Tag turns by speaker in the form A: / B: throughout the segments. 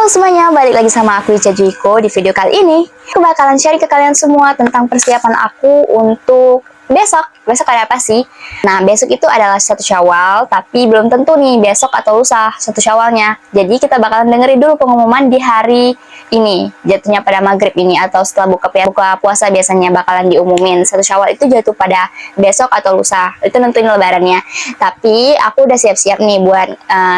A: semuanya, balik lagi sama aku Ica Juiko. Di video kali ini aku bakalan share ke kalian semua tentang persiapan aku untuk besok. Besok ada apa sih? Nah, besok itu adalah 1 Syawal, tapi belum tentu nih besok atau lusa 1 Syawalnya. Jadi kita bakalan dengerin dulu pengumuman di hari ini, jatuhnya pada maghrib ini atau setelah buka puasa biasanya bakalan diumumin. 1 Syawal itu jatuh pada besok atau lusa, itu nentuin lebarannya. Tapi aku udah siap-siap nih buat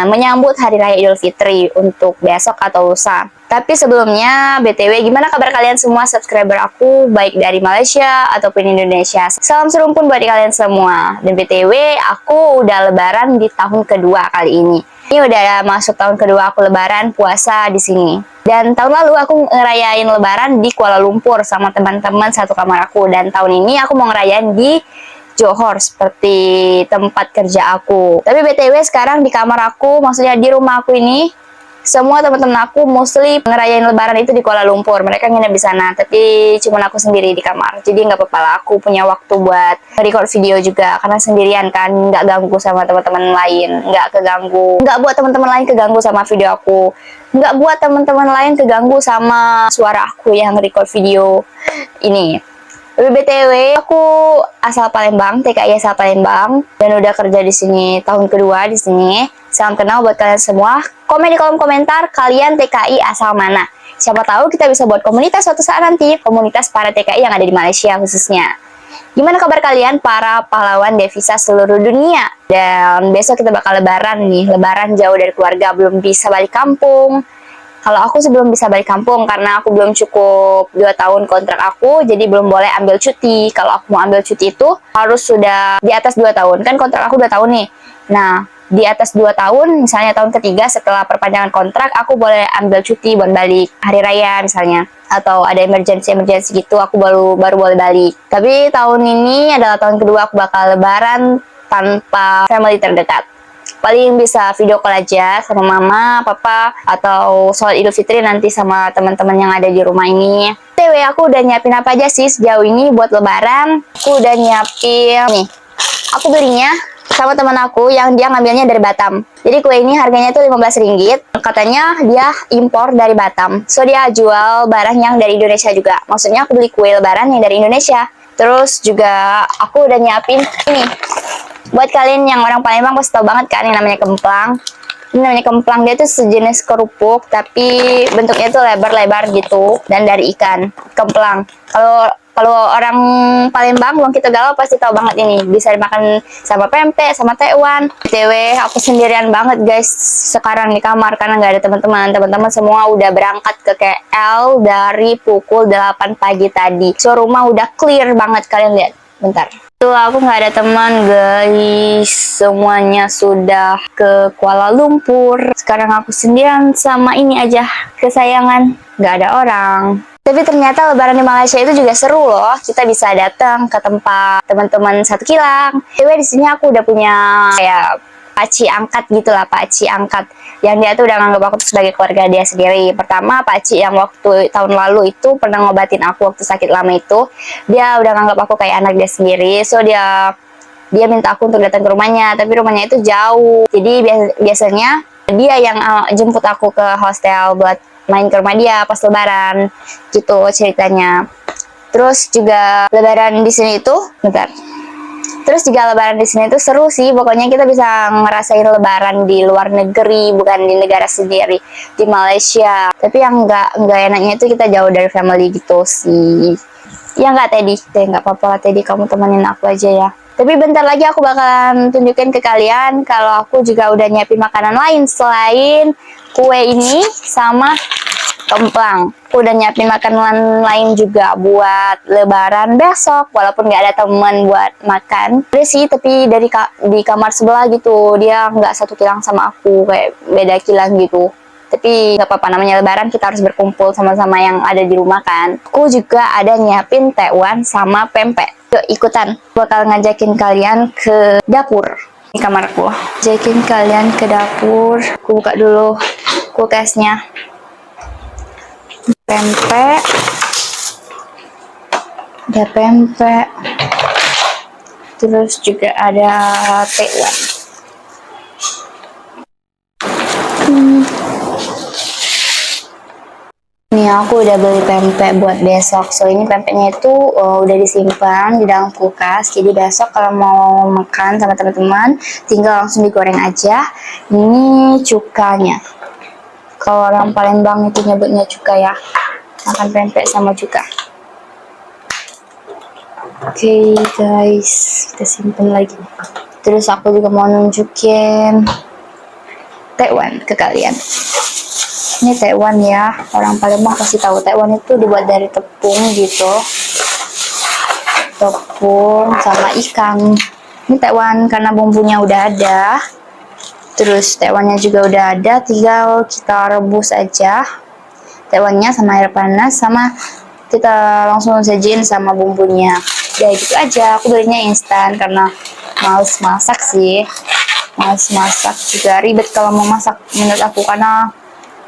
A: menyambut hari raya Idul Fitri untuk besok atau lusa. Tapi sebelumnya, BTW, gimana kabar kalian semua subscriber aku, baik dari Malaysia ataupun Indonesia? Salam serumpun buat kalian semua. Dan BTW, aku udah lebaran di tahun kedua kali ini. Ini udah masuk tahun kedua aku lebaran puasa di sini. Dan tahun lalu aku ngerayain lebaran di Kuala Lumpur sama teman-teman satu kamar aku. Dan tahun ini aku mau ngerayain di Johor seperti tempat kerja aku. Tapi BTW sekarang di kamar aku, maksudnya di rumah aku ini, semua teman-teman aku mostly ngerayain lebaran itu di Kuala Lumpur. Mereka nginep di sana, tapi cuma aku sendiri di kamar. Jadi nggak apa-apa lah, aku punya waktu buat record video juga. Karena sendirian kan, nggak ganggu sama teman-teman lain. Nggak buat teman-teman lain keganggu sama video aku. Nggak buat teman-teman lain keganggu sama suara aku yang record video ini. BTW, aku asal Palembang, TKI asal Palembang, dan udah kerja di sini tahun kedua di sini. Salam kenal buat kalian semua. Komen di kolom komentar kalian TKI asal mana. Siapa tahu kita bisa buat komunitas suatu saat nanti, komunitas para TKI yang ada di Malaysia khususnya. Gimana kabar kalian para pahlawan devisa seluruh dunia? Dan besok kita bakal lebaran nih, lebaran jauh dari keluarga, belum bisa balik kampung. Kalau aku sebelum bisa balik kampung karena aku belum cukup 2 tahun kontrak aku, jadi belum boleh ambil cuti. Kalau aku mau ambil cuti itu harus sudah di atas 2 tahun. Kan kontrak aku 2 tahun nih. Nah, di atas 2 tahun, misalnya tahun ketiga setelah perpanjangan kontrak, aku boleh ambil cuti buat balik hari raya misalnya. Atau ada emergency gitu, aku baru boleh balik. Tapi tahun ini adalah tahun kedua aku bakal lebaran tanpa family terdekat. Paling bisa video call aja sama mama, papa, atau sholat Idul Fitri nanti sama teman-teman yang ada di rumah ini. TW, aku udah nyiapin apa aja sih sejauh ini buat lebaran. Aku udah nyiapin nih, aku belinya sama teman aku yang dia ngambilnya dari Batam. Jadi kue ini harganya tuh Rp15. Katanya dia impor dari Batam, so dia jual barang yang dari Indonesia juga. Maksudnya aku beli kue lebaran yang dari Indonesia. Terus juga aku udah nyiapin ini. Buat kalian yang orang Palembang pasti tahu banget kan yang namanya kemplang. Ini namanya kemplang, dia tuh sejenis kerupuk tapi bentuknya tuh lebar-lebar gitu dan dari ikan. Kemplang. Kalau orang Palembang, Wong Kita Galau pasti tahu banget ini. Bisa dimakan sama pempek, sama tekwan. BTW, aku sendirian banget guys sekarang di kamar karena nggak ada teman-teman. Teman-teman semua udah berangkat ke KL dari pukul 8 pagi tadi. So rumah udah clear banget, kalian lihat. Bentar. Tuh aku nggak ada teman guys, semuanya sudah ke Kuala Lumpur. Sekarang aku sendirian sama ini aja kesayangan, nggak ada orang. Tapi ternyata lebaran di Malaysia itu juga seru loh. Kita bisa datang ke tempat teman-teman satu kilang. Tapi di sini aku udah punya kayak pakcik angkat gitulah, pakcik angkat yang dia tuh udah nganggap aku sebagai keluarga dia sendiri. Pertama, pakcik yang waktu tahun lalu itu pernah ngobatin aku waktu sakit lama itu, dia udah nganggap aku kayak anak dia sendiri. So dia minta aku untuk datang ke rumahnya, tapi rumahnya itu jauh. Jadi biasanya dia yang jemput aku ke hostel buat main ke rumah dia pas lebaran gitu ceritanya. Terus juga lebaran di sini itu Terus juga lebaran di sini tuh seru sih, pokoknya kita bisa ngerasain lebaran di luar negeri, bukan di negara sendiri, di Malaysia. Tapi yang nggak enaknya itu kita jauh dari family gitu sih. Ya nggak Teddy, nggak apa-apa lah Teddy, kamu temenin aku aja ya. Tapi bentar lagi aku bakalan tunjukin ke kalian kalau aku juga udah nyiapin makanan lain selain kue ini sama kemplang. Aku udah nyiapin makanan lain juga buat lebaran besok, walaupun nggak ada temen buat makan. Ada sih, tapi di kamar sebelah gitu, dia nggak satu kilang sama aku, kayak beda kilang gitu. Tapi nggak apa-apa, namanya lebaran kita harus berkumpul sama-sama yang ada di rumah kan. Aku juga ada nyiapin tekwan sama pempek. Yuk ikutan, bakal ngajakin kalian ke dapur di kamarku. Ngajakin kalian ke dapur. Aku buka dulu kulkasnya. Pempek, ada pempek, terus juga ada tekwan. Nih aku udah beli pempek buat besok. So ini pempeknya itu udah disimpan di dalam kulkas. Jadi besok kalau mau makan sama teman-teman, tinggal langsung digoreng aja. Ini cukanya. Kalau orang Palembang itu nyebutnya cuka ya. Makan pempek sama cuka. Oke guys, kita simpan lagi. Terus aku juga mau nunjukin tekwan ke kalian. Ini tekwan ya, orang Palembang pasti tahu tekwan itu dibuat dari tepung gitu, tepung sama ikan. Ini tekwan karena bumbunya udah ada, terus tekwannya juga udah ada, tinggal kita rebus aja tekwannya sama air panas, sama kita langsung sajiin sama bumbunya. Ya gitu aja, aku belinya instan karena males masak sih, males masak juga ribet kalau mau masak menurut aku, karena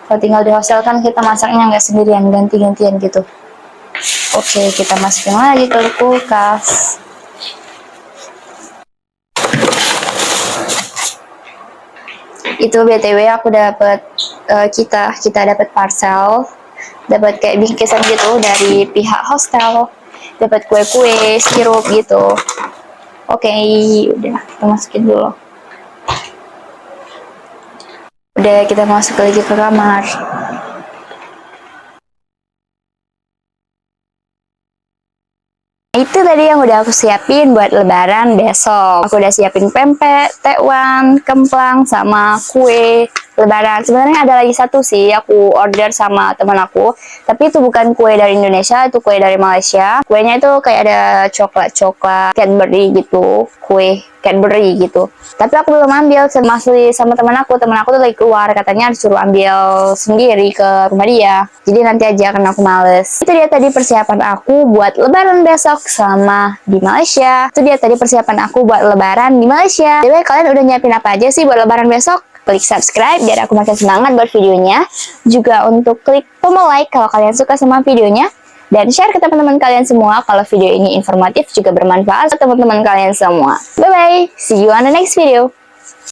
A: kalau tinggal di hostel kan kita masaknya nggak sendirian, ganti-gantian gitu. Oke, kita masukin lagi ke kulkas. Itu BTW aku dapat kita dapat parcel, dapat kayak bingkisan gitu dari pihak hostel, dapat kue-kue, sirup gitu. Oke, udah kita masukin dulu. Udah kita masuk lagi ke kamar. Itu tadi yang udah aku siapin buat lebaran besok. Aku udah siapin pempek, tekwan, kemplang, sama kue lebaran. Sebenarnya ada lagi satu sih, aku order sama teman aku. Tapi itu bukan kue dari Indonesia, itu kue dari Malaysia. Kuenya itu kayak ada coklat-coklat, Cadbury gitu, kue Cadbury gitu. Tapi aku belum ambil, masih sama teman aku. Teman aku tuh lagi keluar, katanya disuruh ambil sendiri ke rumah dia. Jadi nanti aja karena aku males. Itu dia tadi persiapan aku buat lebaran besok sama di Malaysia. Itu dia tadi persiapan aku buat lebaran di Malaysia. Jadi kalian udah nyiapin apa aja sih buat lebaran besok? Klik subscribe biar aku makin semangat buat videonya. Juga untuk klik tombol like kalau kalian suka sama videonya. Dan share ke teman-teman kalian semua kalau video ini informatif juga bermanfaat untuk teman-teman kalian semua. Bye-bye, see you on the next video.